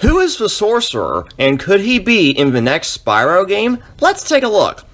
Who is the Sorcerer, and could he be in the next Spyro game? Let's take a look.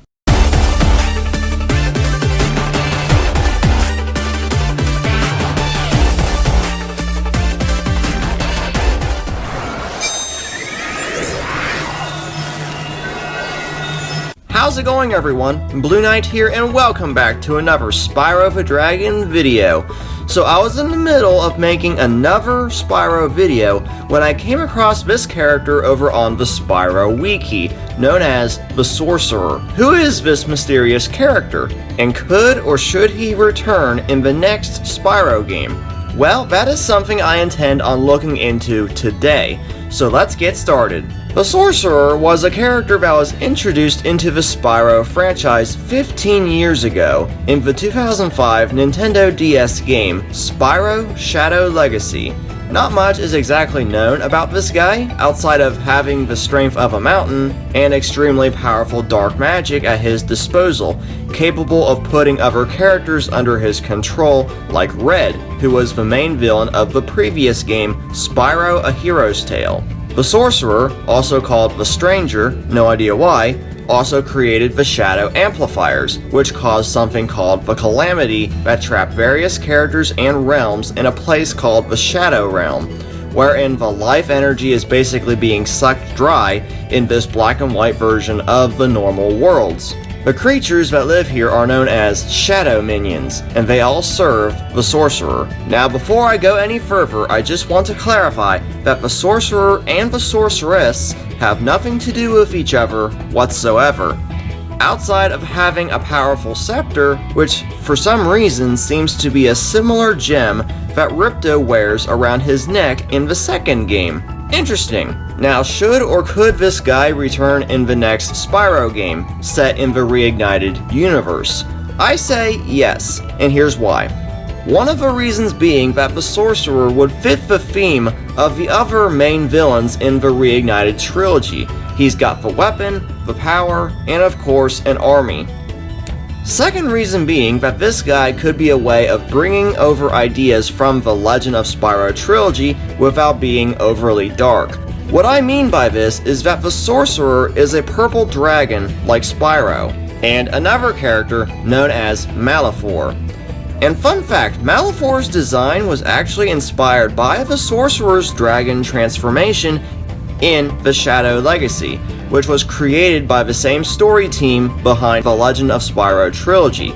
How's it going, everyone? Blueknight here, and welcome back to another Spyro the Dragon video. So I was in the middle of making another Spyro video when I came across this character over on the Spyro wiki, known as the Sorcerer. Who is this mysterious character, and could or should he return in the next Spyro game? Well, that is something I intend on looking into today, so let's get started. The Sorcerer was a character that was introduced into the Spyro franchise 15 years ago in the 2005 Nintendo DS game Spyro Shadow Legacy. Not much is exactly known about this guy, outside of having the strength of a mountain and extremely powerful dark magic at his disposal, capable of putting other characters under his control, like Red, who was the main villain of the previous game Spyro A Hero's Tale. The Sorcerer, also called the Stranger, no idea why, also created the Shadow Amplifiers, which caused something called the Calamity that trapped various characters and realms in a place called the Shadow Realm, wherein the life energy is basically being sucked dry in this black and white version of the normal worlds. The creatures that live here are known as Shadow Minions, and they all serve the Sorcerer. Now, before I go any further, I just want to clarify that the Sorcerer and the Sorceress have nothing to do with each other whatsoever, outside of having a powerful scepter, which for some reason seems to be a similar gem that Ripto wears around his neck in the second game. Interesting. Now, should or could this guy return in the next Spyro game, set in the Reignited universe? I say yes, and here's why. One of the reasons being that the Sorcerer would fit the theme of the other main villains in the Reignited trilogy. He's got the weapon, the power, and of course an army. Second reason being that this guy could be a way of bringing over ideas from the Legend of Spyro trilogy without being overly dark. What I mean by this is that the Sorcerer is a purple dragon like Spyro, and another character known as Malefor. And fun fact, Malefor's design was actually inspired by the Sorcerer's dragon transformation in the Shadow Legacy, which was created by the same story team behind the Legend of Spyro trilogy.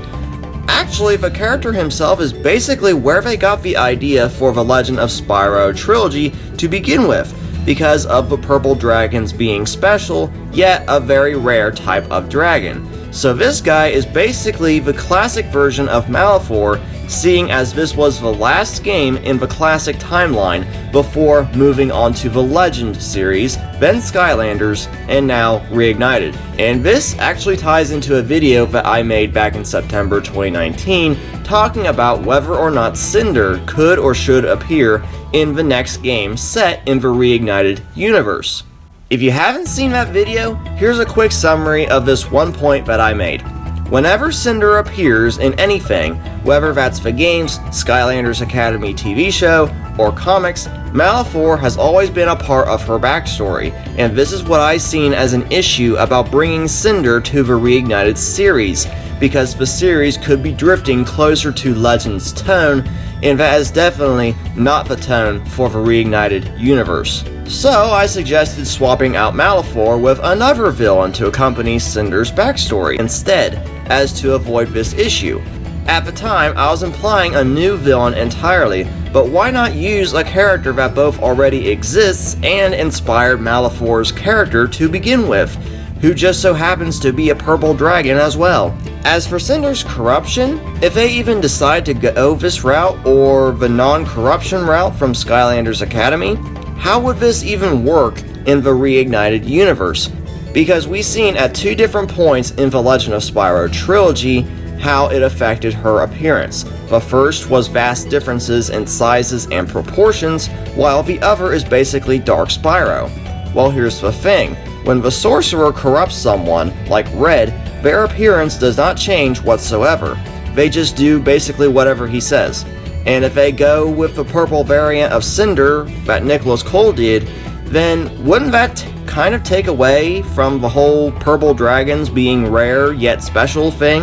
Actually, the character himself is basically where they got the idea for the Legend of Spyro trilogy to begin with, because of the purple dragons being special, yet a very rare type of dragon. So this guy is basically the classic version of Malefor, seeing as this was the last game in the classic timeline before moving on to the Legend series, then Skylanders, and now Reignited. And this actually ties into a video that I made back in September 2019 talking about whether or not Cynder could or should appear in the next game set in the Reignited universe. If you haven't seen that video, here's a quick summary of this one point that I made. Whenever Cynder appears in anything, whether that's the games, Skylanders Academy TV show, or comics, Malefor has always been a part of her backstory, and this is what I've seen as an issue about bringing Cynder to the Reignited series, because the series could be drifting closer to Legend's tone, and that is definitely not the tone for the Reignited universe. So I suggested swapping out Malefor with another villain to accompany Cynder's backstory instead, as to avoid this issue. At the time, I was implying a new villain entirely, but why not use a character that both already exists and inspired Malefor's character to begin with, who just so happens to be a purple dragon as well. As for Cynder's corruption, if they even decide to go this route or the non-corruption route from Skylanders Academy, how would this even work in the Reignited universe? Because we've seen at two different points in the Legend of Spyro trilogy how it affected her appearance. The first was vast differences in sizes and proportions, while the other is basically Dark Spyro. Well, here's the thing. When the Sorcerer corrupts someone, like Red, their appearance does not change whatsoever. They just do basically whatever he says. And if they go with the purple variant of Cynder that Nicholas Cole did, then wouldn't that kind of take away from the whole purple dragons being rare yet special thing?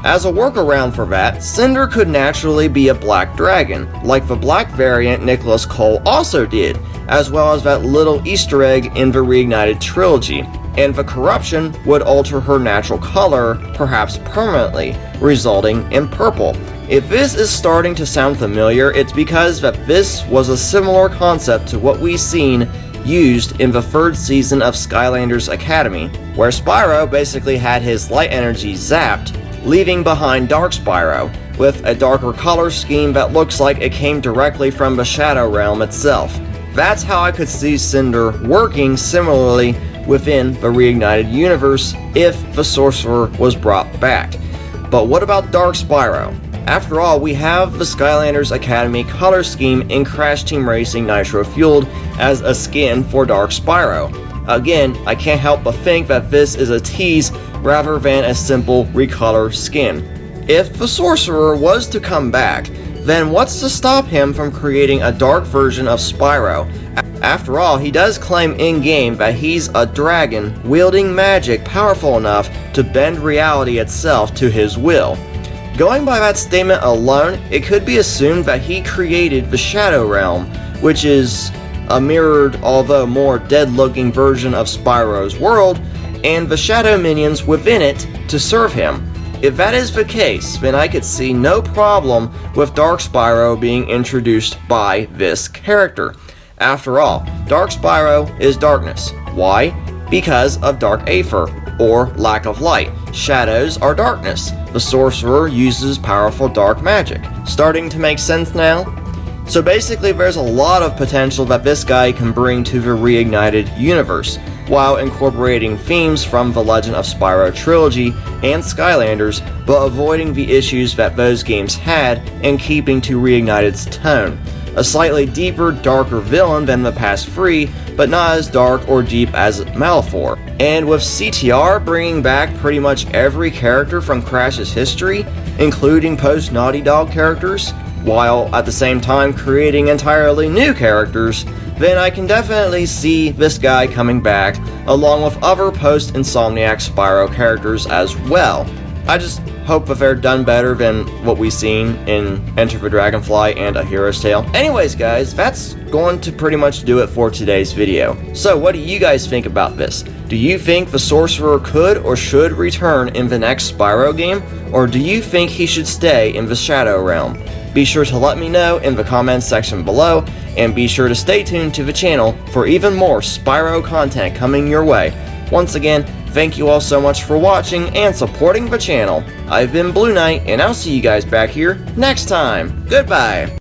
As a workaround for that, Cynder could naturally be a black dragon, like the black variant Nicholas Cole also did, as well as that little Easter egg in the Reignited Trilogy, and the corruption would alter her natural color, perhaps permanently, resulting in purple. If this is starting to sound familiar, it's because that this was a similar concept to what we've seen used in the third season of Skylanders Academy, where Spyro basically had his light energy zapped, leaving behind Dark Spyro, with a darker color scheme that looks like it came directly from the Shadow Realm itself. That's how I could see Cynder working similarly within the Reignited universe if the Sorcerer was brought back. But what about Dark Spyro? After all, we have the Skylanders Academy color scheme in Crash Team Racing Nitro Fueled as a skin for Dark Spyro. Again, I can't help but think that this is a tease rather than a simple recolor skin. If the Sorcerer was to come back, then what's to stop him from creating a dark version of Spyro? After all, he does claim in-game that he's a dragon wielding magic powerful enough to bend reality itself to his will. Going by that statement alone, it could be assumed that he created the Shadow Realm, which is a mirrored, although more dead-looking version of Spyro's world, and the Shadow minions within it to serve him. If that is the case, then I could see no problem with Dark Spyro being introduced by this character. After all, Dark Spyro is darkness. Why? Because of Dark Aether, or lack of light. Shadows are darkness. The Sorcerer uses powerful dark magic. Starting to make sense now? So basically there's a lot of potential that this guy can bring to the Reignited universe, while incorporating themes from the Legend of Spyro Trilogy and Skylanders, but avoiding the issues that those games had and keeping to Reignited's tone. A slightly deeper, darker villain than the past three, but not as dark or deep as Malefor. And with CTR bringing back pretty much every character from Crash's history, including post-Naughty Dog characters, while at the same time creating entirely new characters, then I can definitely see this guy coming back, along with other post-Insomniac Spyro characters as well. I just hope that they're done better than what we've seen in Enter the Dragonfly and A Hero's Tale. Anyways guys, that's going to pretty much do it for today's video. So what do you guys think about this? Do you think the Sorcerer could or should return in the next Spyro game? Or do you think he should stay in the Shadow Realm? Be sure to let me know in the comments section below, and be sure to stay tuned to the channel for even more Spyro content coming your way. Once again, thank you all so much for watching and supporting the channel. I've been Blueknight, and I'll see you guys back here next time. Goodbye!